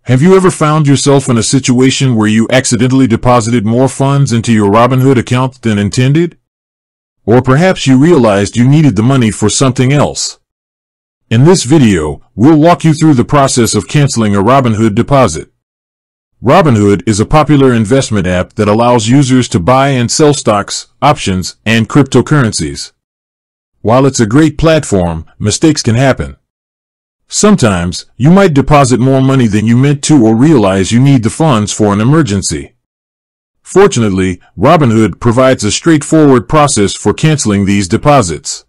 Have you ever found yourself in a situation where you accidentally deposited more funds into your Robinhood account than intended? Or perhaps you realized you needed the money for something else. In this video, we'll walk you through the process of canceling a Robinhood deposit. Robinhood is a popular investment app that allows users to buy and sell stocks, options, and cryptocurrencies. While it's a great platform, mistakes can happen. Sometimes, you might deposit more money than you meant to or realize you need the funds for an emergency. Fortunately, Robinhood provides a straightforward process for canceling these deposits.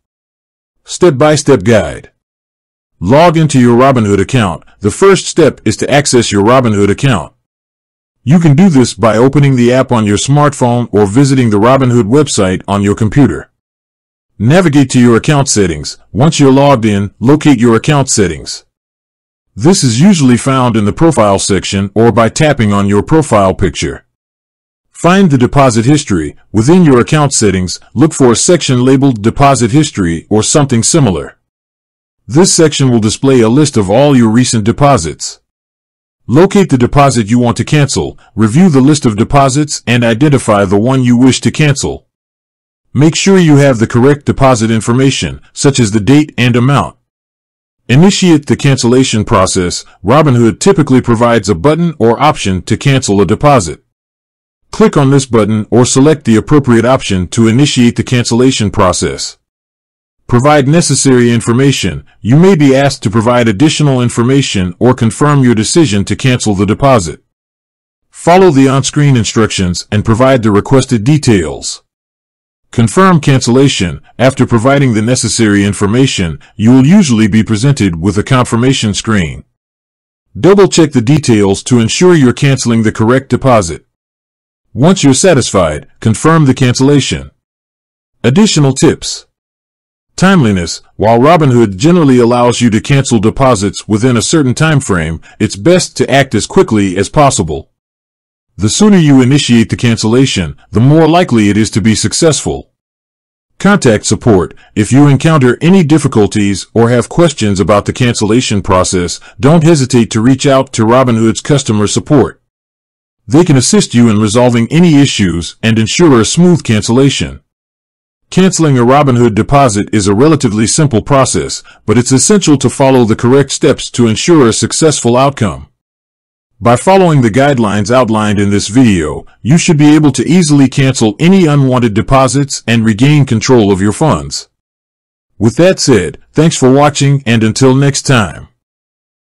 Step-by-step guide. Log into your Robinhood account. The first step is to access your Robinhood account. You can do this by opening the app on your smartphone or visiting the Robinhood website on your computer. Navigate to your account settings. Once you're logged in, locate your account settings. This is usually found in the profile section or by tapping on your profile picture. Find the deposit history. Within your account settings, look for a section labeled Deposit History or something similar. This section will display a list of all your recent deposits. Locate the deposit you want to cancel, review the list of deposits, and identify the one you wish to cancel. Make sure you have the correct deposit information, such as the date and amount. Initiate the cancellation process. Robinhood typically provides a button or option to cancel a deposit. Click on this button or select the appropriate option to initiate the cancellation process. Provide necessary information. You may be asked to provide additional information or confirm your decision to cancel the deposit. Follow the on-screen instructions and provide the requested details. Confirm cancellation. After providing the necessary information, you will usually be presented with a confirmation screen. Double-check the details to ensure you're canceling the correct deposit. Once you're satisfied, confirm the cancellation. Additional tips. Timeliness. While Robinhood generally allows you to cancel deposits within a certain time frame, it's best to act as quickly as possible. The sooner you initiate the cancellation, the more likely it is to be successful. Contact support. If you encounter any difficulties or have questions about the cancellation process, don't hesitate to reach out to Robinhood's customer support. They can assist you in resolving any issues and ensure a smooth cancellation. Canceling a Robinhood deposit is a relatively simple process, but it's essential to follow the correct steps to ensure a successful outcome. By following the guidelines outlined in this video, you should be able to easily cancel any unwanted deposits and regain control of your funds. With that said, thanks for watching, and until next time.